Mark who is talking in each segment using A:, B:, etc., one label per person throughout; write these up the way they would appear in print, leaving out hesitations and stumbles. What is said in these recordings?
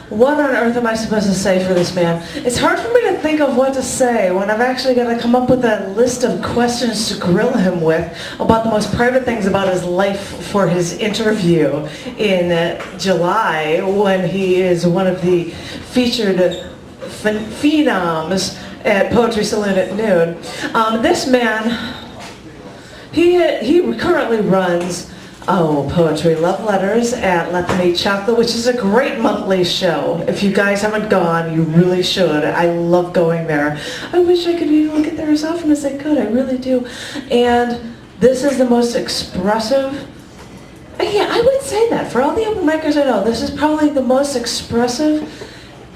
A: What on earth am I supposed to say for this man? It's hard for me to think of what to say when I've actually got to come up with a list of questions to grill him with about the most private things about his life for his interview in July, when he is one of the featured phenoms at Poetry Saloon at noon. This man, he currently runs Poetry Love Letters at Let Them Eat Chocolate, which is a great monthly show. If you guys haven't gone, you really should. I love going there. I wish I could be able to get there as often as I could. I really do. And this is the most expressive. Yeah, I would say that. For all the open micers I know, this is probably the most expressive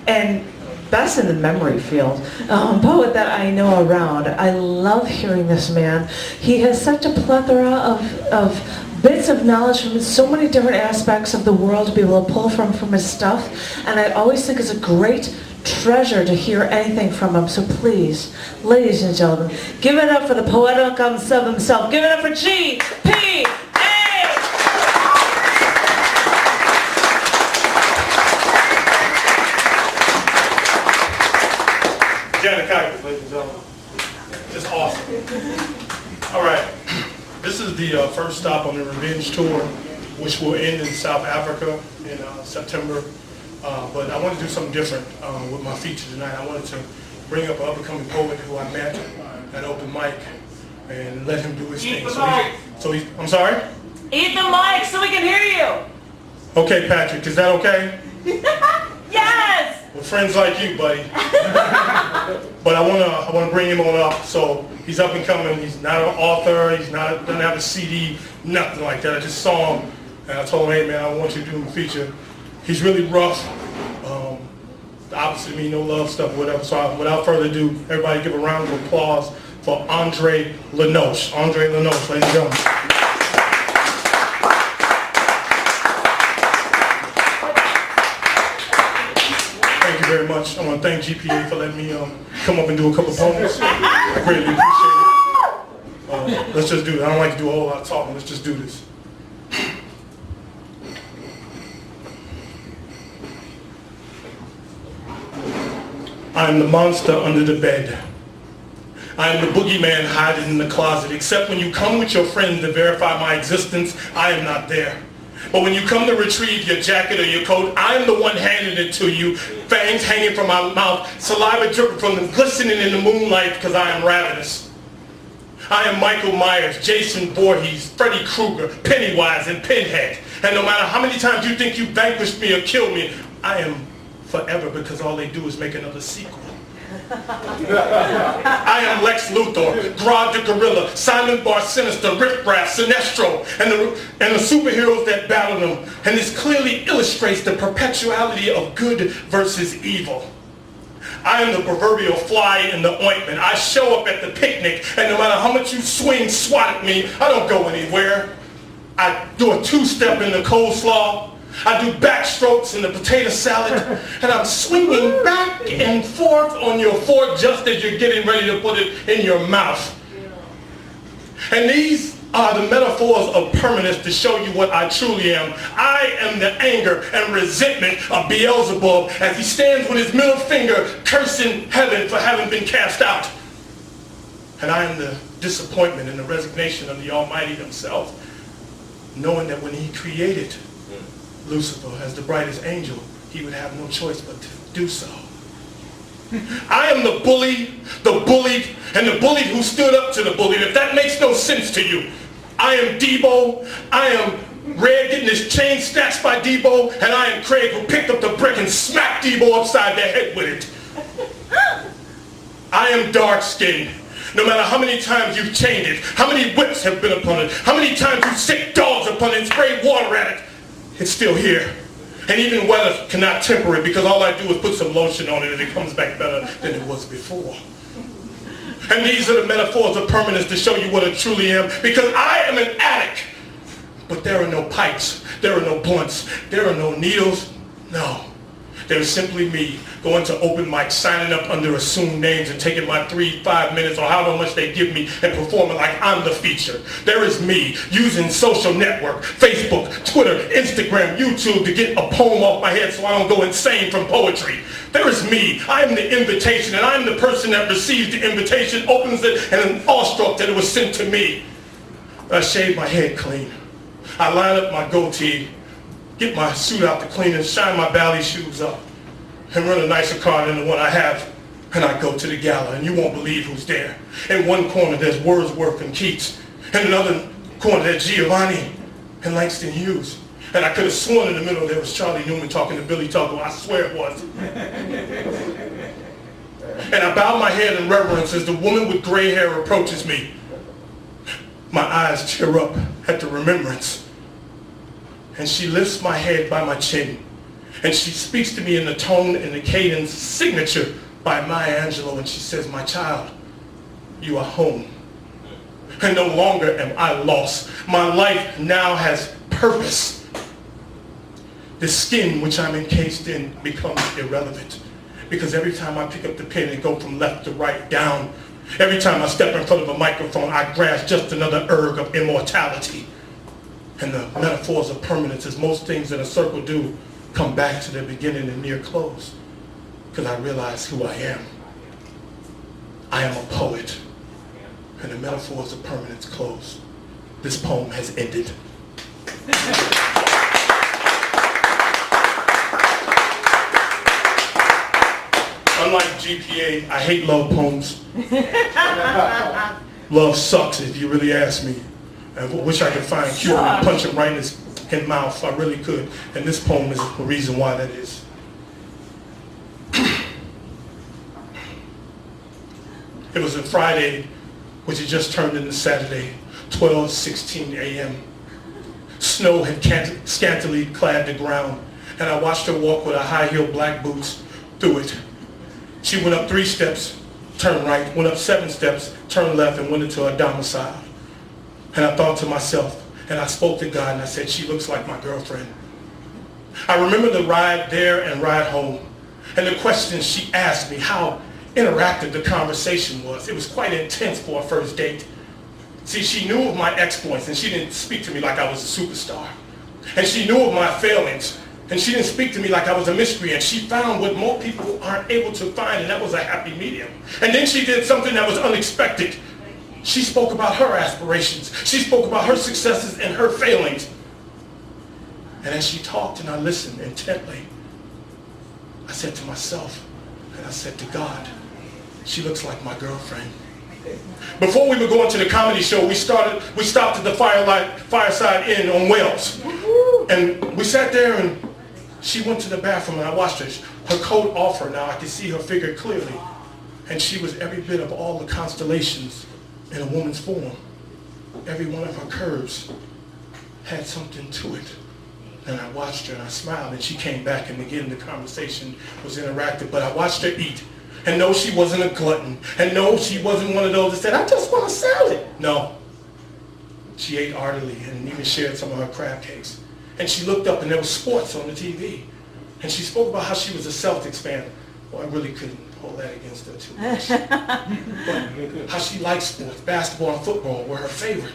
A: and best in the memory field poet that I know around. I love hearing this man. He has such a plethora of bits of knowledge from so many different aspects of the world to be able to pull from his stuff, and I always think it's a great treasure to hear anything from him. So please, ladies and gentlemen, give it up for the poetic unsub himself. Give it up for G.P.A.
B: Chicago, ladies and gentlemen. Just awesome. All right. This is the first stop on the Revenge Tour, which will end in South Africa in September. But I wanted to do something different with my feature tonight. I wanted to bring up an up-and-coming poet who I met at open mic and let him do his thing. I'm sorry?
A: Eat the mic so we can hear you.
B: Okay, Patrick, is that okay?
A: Yes!
B: We're friends like you, buddy. But I wanna bring him on up. So he's up and coming. He's not an author. Doesn't have a CD, nothing like that. I just saw him and I told him, hey man, I want you to do a feature. He's really rough. The opposite of me, no love stuff, whatever. So without further ado, everybody give a round of applause for Andre Lenoche. Andre Lenoche, ladies and gentlemen. Very much. I want to thank G.P.A. for letting me come up and do a couple poems. I greatly appreciate it. Let's just do it. I don't like to do a whole lot of talking. Let's just do this. I am the monster under the bed. I am the boogeyman hiding in the closet. Except when you come with your friends to verify my existence, I am not there. But when you come to retrieve your jacket or your coat, I'm the one handing it to you, fangs hanging from my mouth, saliva dripping from them, glistening in the moonlight because I am ravenous. I am Michael Myers, Jason Voorhees, Freddy Krueger, Pennywise, and Pinhead. And no matter how many times you think you vanquished me or killed me, I am forever because all they do is make another sequel. I am Lex Luthor, Grodd the Gorilla, Simon Bar Sinister, Riff Raff, Sinestro, and the superheroes that battle them. And this clearly illustrates the perpetuality of good versus evil. I am the proverbial fly in the ointment. I show up at the picnic, and no matter how much you swing, swat at me, I don't go anywhere. I do a two-step in the coleslaw. I do backstrokes in the potato salad, and I'm swinging back and forth on your fork just as you're getting ready to put it in your mouth. And these are the metaphors of permanence to show you what I truly am. I am the anger and resentment of Beelzebub as he stands with his middle finger cursing heaven for having been cast out. And I am the disappointment and the resignation of the Almighty himself, knowing that when he created Lucifer as the brightest angel, he would have no choice but to do so. I am the bully, the bullied, and the bullied who stood up to the bullied. If that makes no sense to you, I am Debo, I am Red getting his chain snatched by Debo, and I am Craig who picked up the brick and smacked Debo upside the head with it. I am dark-skinned. No matter how many times you've chained it, how many whips have been upon it, how many times you've sick dogs upon it and sprayed water at it, it's still here. And even weather cannot temper it because all I do is put some lotion on it and it comes back better than it was before. And these are the metaphors of permanence to show you what I truly am, because I am an addict. But there are no pipes, there are no blunts, there are no needles, no. There is simply me going to open mics, signing up under assumed names and taking my 3-5 minutes or however much they give me and performing like I'm the feature. There is me using social network, Facebook, Twitter, Instagram, YouTube to get a poem off my head so I don't go insane from poetry. There is me. I am the invitation, and I am the person that receives the invitation, opens it, and am awestruck that it was sent to me. I shave my head clean. I line up my goatee, get my suit out the cleaner, shine my ballet shoes up, and run a nicer car than the one I have. And I go to the gala, and you won't believe who's there. In one corner, there's Wordsworth and Keats. In another corner, there's Giovanni and Langston Hughes. And I could have sworn in the middle there was Charlie Newman talking to Billy Tuggle. I swear it was. And I bow my head in reverence as the woman with gray hair approaches me. My eyes tear up at the remembrance. And she lifts my head by my chin. And she speaks to me in the tone and the cadence signature by Maya Angelou. And she says, "My child, you are home. And no longer am I lost. My life now has purpose. The skin which I'm encased in becomes irrelevant. Because every time I pick up the pen and go from left to right, down, every time I step in front of a microphone, I grasp just another erg of immortality. And the metaphors of permanence, as most things in a circle do, come back to their beginning and near close. Because I realize who I am. I am a poet. And the metaphors of permanence close. This poem has ended." Unlike G.P.A, I hate love poems. Love sucks, if you really ask me. I wish I could find Cupid and punch him right in his mouth. I really could. And this poem is the reason why that is. It was a Friday, which had just turned into Saturday, 12:16 a.m. Snow had scantily clad the ground, and I watched her walk with her high-heeled black boots through it. She went up 3 steps, turned right, went up 7 steps, turned left, and went into her domicile. And I thought to myself, and I spoke to God, and I said, "She looks like my girlfriend." I remember the ride there and ride home, and the questions she asked me, how interactive the conversation was. It was quite intense for a first date. See, she knew of my exploits, and she didn't speak to me like I was a superstar. And she knew of my failings, and she didn't speak to me like I was a mystery. And she found what most people aren't able to find, and that was a happy medium. And then she did something that was unexpected. She spoke about her aspirations. She spoke about her successes and her failings. And as she talked and I listened intently, I said to myself, and I said to God, "She looks like my girlfriend." Before we were going to the comedy show, we stopped at the Fireside Inn on Wells. And we sat there, and she went to the bathroom, and I watched her. Her coat off her now. I could see her figure clearly. And she was every bit of all the constellations in a woman's form. Every one of her curves had something to it. And I watched her, and I smiled, and she came back, and again the conversation was interactive. But I watched her eat. And no, she wasn't a glutton. And no, she wasn't one of those that said, "I just want a salad." No. She ate heartily and even shared some of her crab cakes. And she looked up, and there was sports on the TV. And she spoke about how she was a Celtics fan. Well, I really couldn't hold that against her too much. But how she liked sports, basketball and football were her favorite.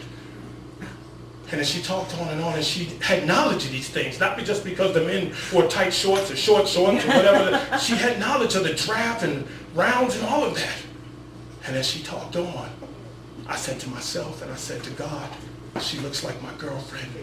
B: And as she talked on, and she had knowledge of these things, not just because the men wore tight shorts or short shorts or whatever. She had knowledge of the draft and rounds and all of that. And as she talked on, I said to myself, and I said to God, "She looks like my girlfriend."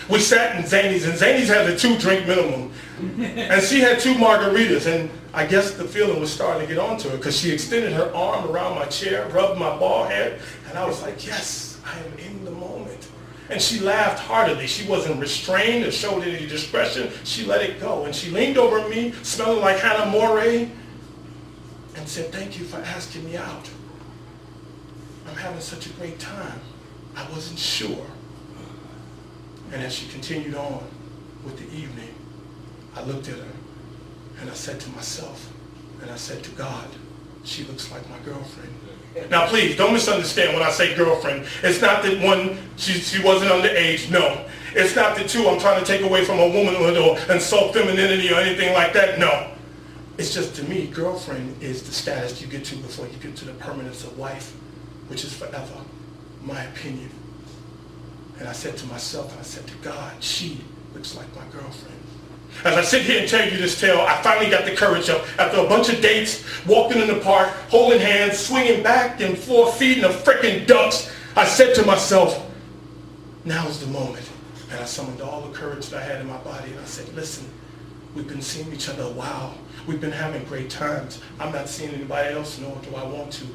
B: We sat in Zany's, and Zany's had a 2-drink minimum. And she had 2 margaritas, and I guess the feeling was starting to get onto her, because she extended her arm around my chair, rubbed my bald head, and I was like, yes, I am in the moment. And she laughed heartily. She wasn't restrained or showed any discretion. She let it go. And she leaned over me, smelling like Hannah Moray, and said, "Thank you for asking me out. I'm having such a great time. I wasn't sure." And as she continued on with the evening, I looked at her, and I said to myself, and I said to God, "She looks like my girlfriend." Now please, don't misunderstand when I say girlfriend. It's not that she wasn't underage, no. It's not that, too, I'm trying to take away from her womanhood or insult femininity or anything like that. No. It's just, to me, girlfriend is the status you get to before you get to the permanence of wife, which is forever, my opinion. And I said to myself, and I said to God, she looks like my girlfriend. As I sit here and tell you this tale, I finally got the courage up after a bunch of dates, walking in the park, holding hands, swinging back and forth, feeding the frickin' ducks. I said to myself, now is the moment. And I summoned all the courage that I had in my body, and I said, listen, we've been seeing each other a while. We've been having great times. I'm not seeing anybody else, nor do I want to.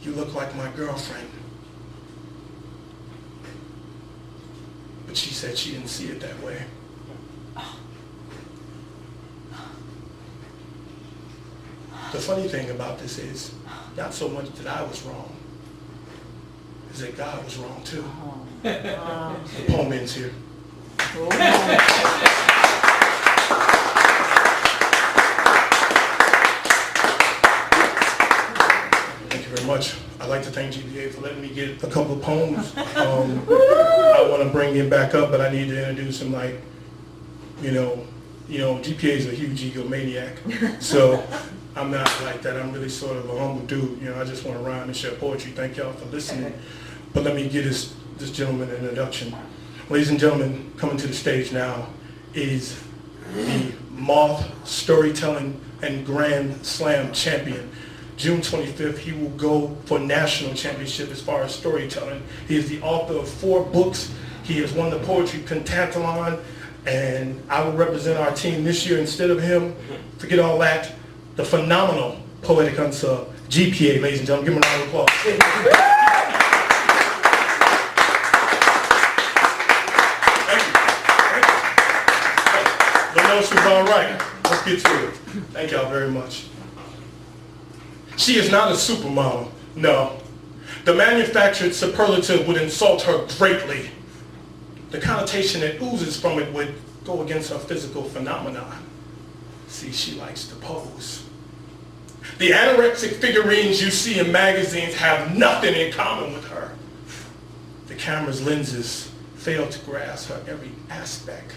B: You look like my girlfriend. But she said she didn't see it that way. The funny thing about this is, not so much that I was wrong, is that God was wrong too. The poem ends here. Thank you very much. I'd like to thank G.P.A. for letting me get a couple of poems. I want to bring him back up, but I need to introduce him like, you know, G.P.A. is a huge egomaniac. So I'm not like that. I'm really sort of a humble dude. You know, I just want to rhyme and share poetry. Thank y'all for listening. But let me give this gentleman an introduction. Ladies and gentlemen, coming to the stage now is the Moth Storytelling and Grand Slam champion. June 25th, he will go for national championship as far as storytelling. He is the author of 4 books. He has won the Poetry Pentathlon, and I will represent our team this year instead of him. Forget all that. The phenomenal poetic unsub, G.P.A., ladies and gentlemen. Give him a round of applause. The notes was all right. Let's get to it. Thank y'all very much. She is not a supermodel, no. The manufactured superlative would insult her greatly. The connotation that oozes from it would go against her physical phenomenon. See, she likes to pose. The anorexic figurines you see in magazines have nothing in common with her. The camera's lenses fail to grasp her every aspect.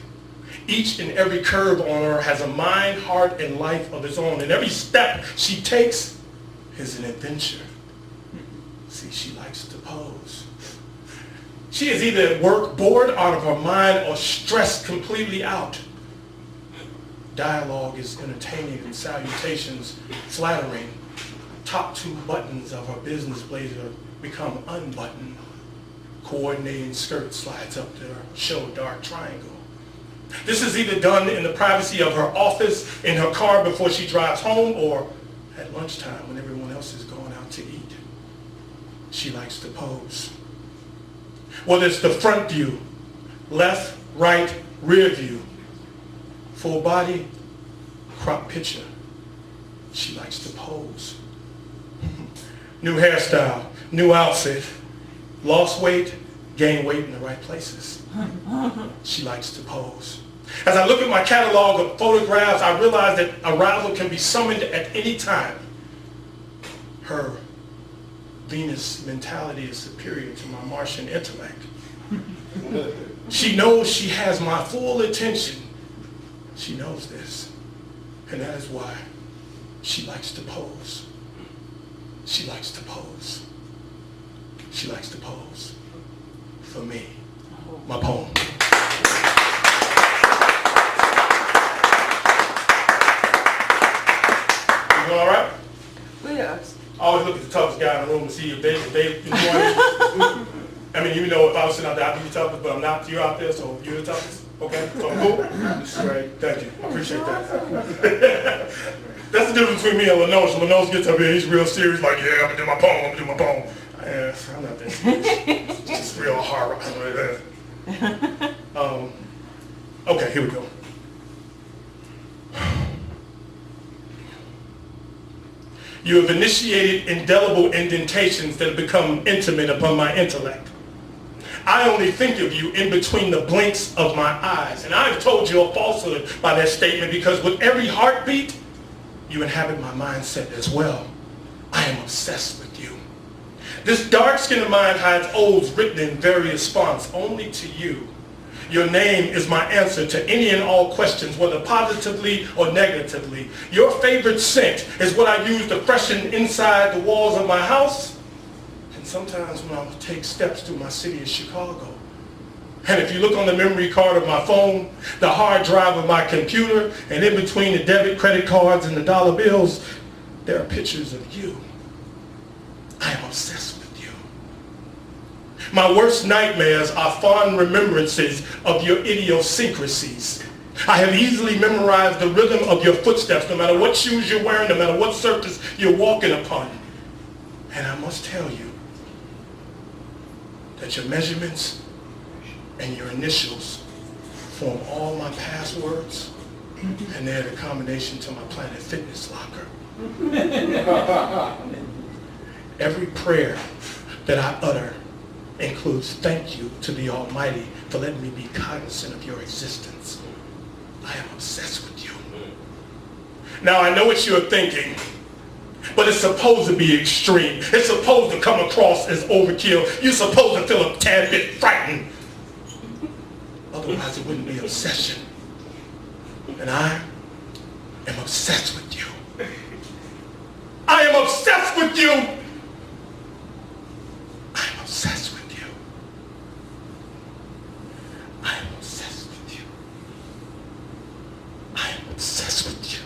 B: Each and every curve on her has a mind, heart, and life of its own, and every step she takes is an adventure. See, she likes to pose. She is either at work, bored out of her mind, or stressed completely out. Dialogue is entertaining and salutations flattering. Top 2 buttons of her business blazer become unbuttoned. Coordinating skirt slides up to her show dark triangle. This is either done in the privacy of her office, in her car before she drives home, or at lunchtime when everyone else is going out to eat. She likes to pose. Whether it's the front view, left, right, rear view, full body, crop picture, she likes to pose. New hairstyle, new outfit, lost weight, gained weight in the right places. She likes to pose. As I look at my catalog of photographs, I realize that arousal can be summoned at any time. Her Venus mentality is superior to my Martian intellect. She knows she has my full attention. She knows this. And that is why she likes to pose. She likes to pose. She likes to pose. For me. My poem. You all right?
A: Yes.
B: I always look at the toughest guy in the room and see if they enjoy it. I mean, you know, if I was sitting out there, I'd be the toughest, but I'm not. You're out there, so you're the toughest. Okay? So cool? This is great. Thank you. I appreciate that. That's the difference between me and Lenoche. Lenoche gets up here, he's real serious, like, yeah, I'm gonna do my poem, I'm gonna do my poem. I'm not that serious. It's just real hard. Okay, here we go. You have initiated indelible indentations that have become intimate upon my intellect. I only think of you in between the blinks of my eyes. And I've told you a falsehood by that statement because with every heartbeat, you inhabit my mindset as well. I am obsessed with you. This dark skin of mine hides oaths written in various fonts only to you. Your name is my answer to any and all questions, whether positively or negatively. Your favorite scent is what I use to freshen inside the walls of my house. And sometimes when I take steps through my city of Chicago. And if you look on the memory card of my phone, the hard drive of my computer, and in between the debit, credit cards, and the dollar bills, there are pictures of you. I am obsessed with you. My worst nightmares are fond remembrances of your idiosyncrasies. I have easily memorized the rhythm of your footsteps, no matter what shoes you're wearing, no matter what surface you're walking upon. And I must tell you that your measurements and your initials form all my passwords, and they're the combination to my Planet Fitness locker. Every prayer that I utter includes thank you to the Almighty for letting me be cognizant of your existence. I am obsessed with you. Now I know what you're thinking, but it's supposed to be extreme. It's supposed to come across as overkill. You're supposed to feel a tad bit frightened. Otherwise it wouldn't be obsession. And I am obsessed with you. I am obsessed with you. I am obsessed with you. I am obsessed with you. I am obsessed with you.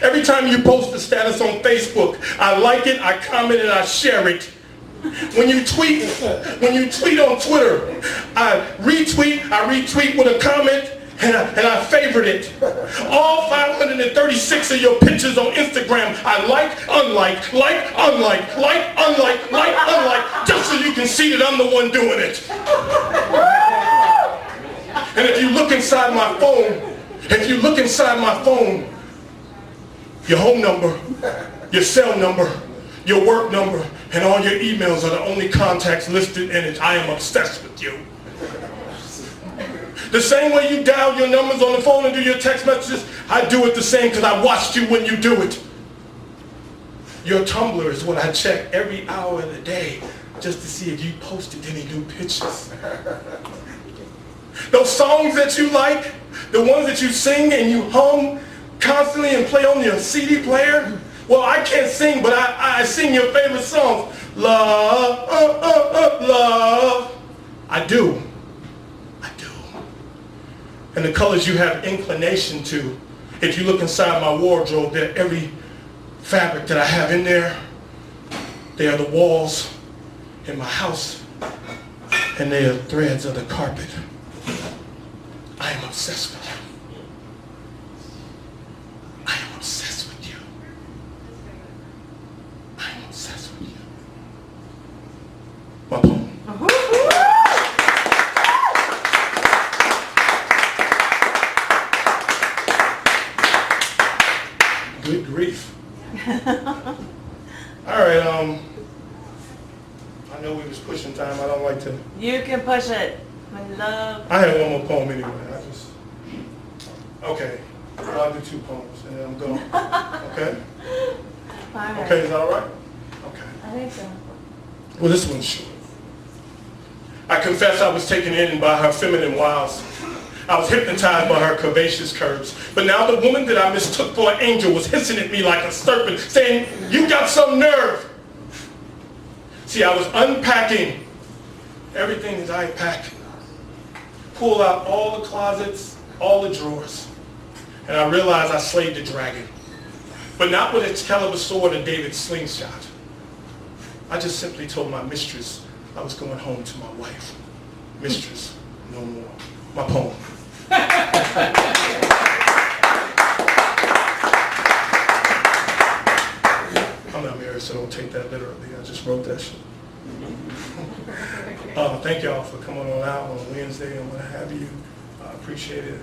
B: Every time you post a status on Facebook, I like it, I comment, and I share it. When you tweet on Twitter, I retweet with a comment, and I favorite it. All 536 of your pictures on Instagram, I like, unlike, just so you can see that I'm the one doing it. And if you look inside my phone, your home number, your cell number, your work number, and all your emails are the only contacts listed in it. I am obsessed with you. The same way you dial your numbers on the phone and do your text messages, I do it the same because I watched you when you do it. Your Tumblr is what I check every hour of the day just to see if you posted any new pictures. Those songs that you like, the ones that you sing and you hum constantly and play on your CD player, well, I can't sing, but I sing your favorite songs. Love, love. I do. And the colors you have inclination to, if you look inside my wardrobe, they're every fabric that I have in there. They are the walls in my house, and they are threads of the carpet. I am obsessed with you. I am obsessed with you. I am obsessed with you. My poem. Good grief. All right, I know we was pushing time. I don't like to.
C: You can push it. My love.
B: I have one more poem anyway. Okay. Well, I'll do two poems and then I'm going. Okay?
C: All right.
B: Okay, is that all right? Okay.
C: I think so.
B: Well, this one's short. I confess I was taken in by her feminine wiles. I was hypnotized by her curvaceous curves. But now the woman that I mistook for an angel was hissing at me like a serpent, saying, "You got some nerve." See, I was unpacking everything that I pack. Pull out all the closets, all the drawers. And I realized I slayed the dragon. But not with Excalibur sword and David's slingshot. I just simply told my mistress I was going home to my wife. Mistress, no more. My poem. I'm not married, so don't take that literally. I just wrote that shit. Thank y'all for coming on out on Wednesday and what have you. I appreciate it.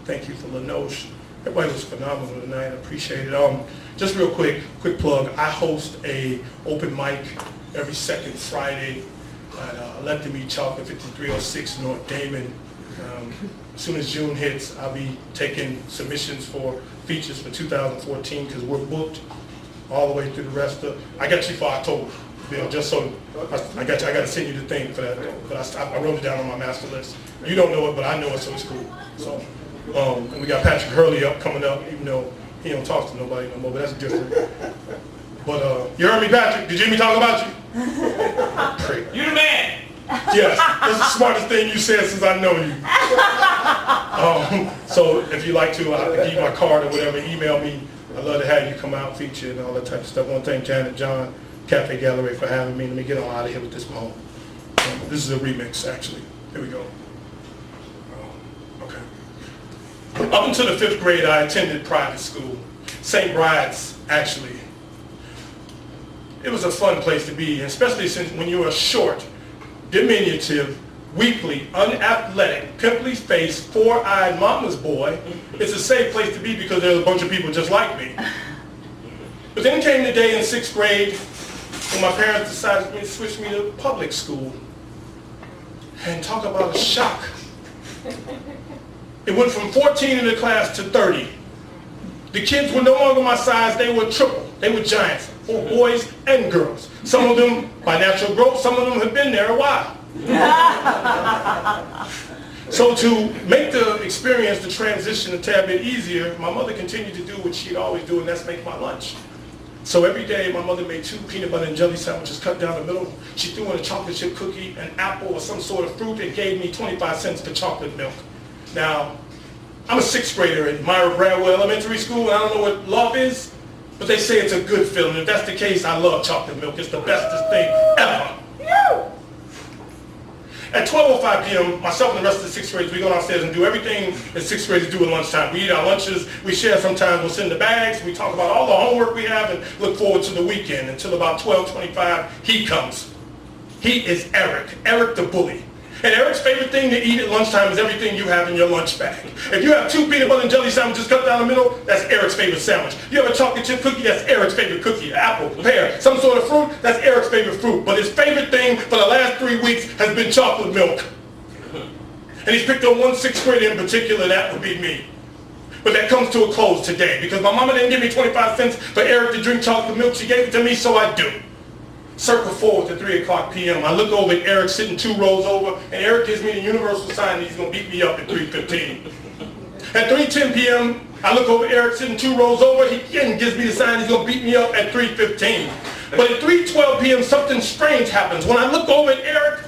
B: Thank you for Lenoche. Everybody was phenomenal tonight. I appreciate it. Just real quick plug. I host a open mic every second Friday at Let Them Eat Chocolate, 5306 North Damon. As soon as June hits, I'll be taking submissions for features for 2014 because we're booked all the way through the rest of. I got you for October. Bill, just so, I got to send you the thing for that, but I wrote it down on my master list. You don't know it, but I know it, so it's cool. So, and we got Patrick Hurley coming up, even though he don't talk to nobody no more, but that's different. But, you heard me, Patrick? Did Jimmy talk about you? Prick.
D: You the man.
B: Yes, that's the smartest thing you said since I know you. So if you like to, I can give you my card or whatever, email me. I'd love to have you come out, feature, and all that type of stuff. I want to thank Janet John, Cafe Gallery for having me. Let me get on out of here with this poem. This is a remix, actually. Here we go. Okay. Up until the 5th grade, I attended private school. St. Bride's, actually. It was a fun place to be, especially since when you were short, diminutive, weakly, unathletic, pimply-faced, four-eyed mama's boy, it's a safe place to be because there's a bunch of people just like me. But then came the day in 6th grade when my parents decided to switch me to public school. And talk about a shock. It went from 14 in the class to 30. The kids were no longer my size, they were triple. They were giants, for boys and girls. Some of them by natural growth, some of them have been there a while. So to make the experience, the transition a tad bit easier, my mother continued to do what she'd always do, and that's make my lunch. So every day my mother made 2 peanut butter and jelly sandwiches cut down the middle. She threw in a chocolate chip cookie, an apple, or some sort of fruit, and gave me 25 cents for chocolate milk. Now, I'm a 6th grader at Myra Bradwell Elementary School, and I don't know what love is, but they say it's a good feeling. If that's the case, I love chocolate milk. It's the bestest thing ever. At 12:05 p.m., myself and the rest of the 6th graders, we go downstairs and do everything that 6th graders do at lunchtime. We eat our lunches, we share sometimes, we'll send the bags, we talk about all the homework we have and look forward to the weekend until about 12:25, he comes. He is Eric the bully. And Eric's favorite thing to eat at lunchtime is everything you have in your lunch bag. If you have 2 peanut butter and jelly sandwiches cut down the middle, that's Eric's favorite sandwich. You have a chocolate chip cookie, that's Eric's favorite cookie. Apple, pear, some sort of fruit, that's Eric's favorite fruit. But his favorite thing for the last 3 weeks has been chocolate milk. And he's picked on one 6th grader in particular, that would be me. But that comes to a close today because my mama didn't give me 25 cents for Eric to drink chocolate milk. She gave it to me, so I do. Circle forward to 3 o'clock p.m. I look over at Eric sitting 2 rows over, and Eric gives me the universal sign that he's going to beat me up at 3:15. At 3:10 p.m., I look over at Eric sitting 2 rows over. He again gives me the sign he's going to beat me up at 3:15. But at 3:12 p.m., something strange happens. When I look over at Eric,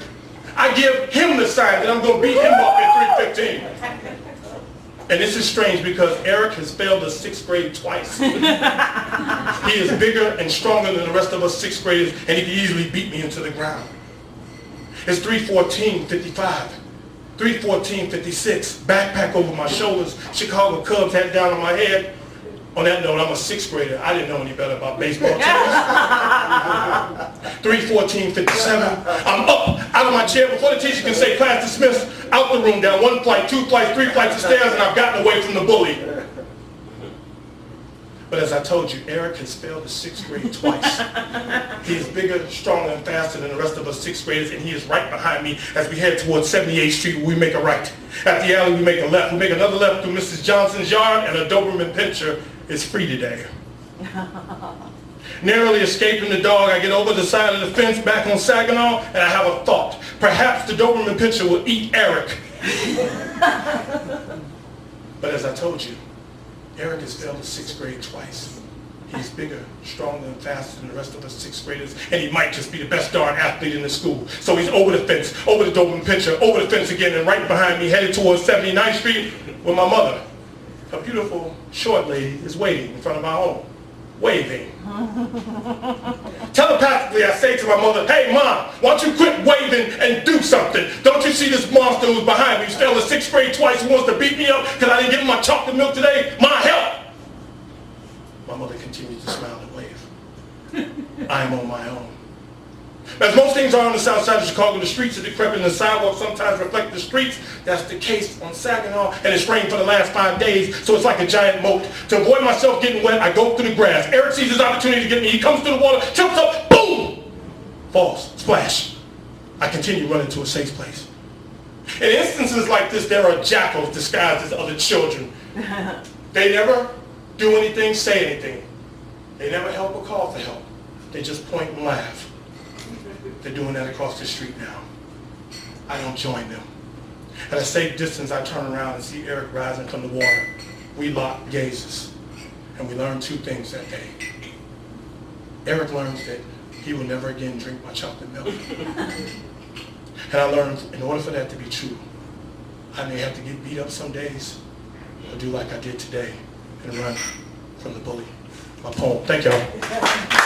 B: I give him the sign that I'm going to beat him up at 3:15. And this is strange because Eric has failed the 6th grade twice. He is bigger and stronger than the rest of us 6th graders, and he can easily beat me into the ground. It's 3:14:55, 3:14:56, backpack over my shoulders, Chicago Cubs hat down on my head. On that note, I'm a 6th grader. I didn't know any better about baseball teams. 3:14:57. I'm up out of my chair before the teacher can say class dismissed. Out the room, down 1 flight, 2 flights, 3 flights of stairs, and I've gotten away from the bully. But as I told you, Eric has failed the 6th grade twice. He is bigger, stronger, and faster than the rest of us 6th graders, and he is right behind me as we head towards 78th Street, where we make a right. At the alley, we make a left. We make another left through Mrs. Johnson's yard, and a Doberman Pinscher is free today. Narrowly escaping the dog, I get over the side of the fence back on Saginaw, and I have a thought. Perhaps the Doberman Pinscher will eat Eric. But as I told you, Eric has failed the 6th grade twice. He's bigger, stronger, and faster than the rest of us 6th graders, and he might just be the best darn athlete in the school. So he's over the fence, over the Doberman Pinscher, over the fence again, and right behind me, headed towards 79th Street, where my mother, a beautiful short lady, is waiting in front of my home, waving. Telepathically, I say to my mother, "Hey, Mom, why don't you quit waving and do something? Don't you see this monster who's behind me? He's failed the 6th grade twice and wants to beat me up because I didn't give him my chocolate milk today? Ma, help!" My mother continues to smile and wave. I am on my own. As most things are on the south side of Chicago, the streets are decrepit and the sidewalks sometimes reflect the streets. That's the case on Saginaw, and it's rained for the last 5 days, so it's like a giant moat. To avoid myself getting wet, I go through the grass. Eric sees his opportunity to get me. He comes through the water, jumps up, boom! Falls, splash. I continue running to a safe place. In instances like this, there are jackals disguised as other children. They never do anything, say anything. They never help or call for help. They just point and laugh. They're doing that across the street now. I don't join them. At a safe distance, I turn around and see Eric rising from the water. We lock gazes, and we learn two things that day. Eric learns that he will never again drink my chocolate milk. And I learned, in order for that to be true, I may have to get beat up some days, or do like I did today, and run from the bully. My poem. Thank y'all.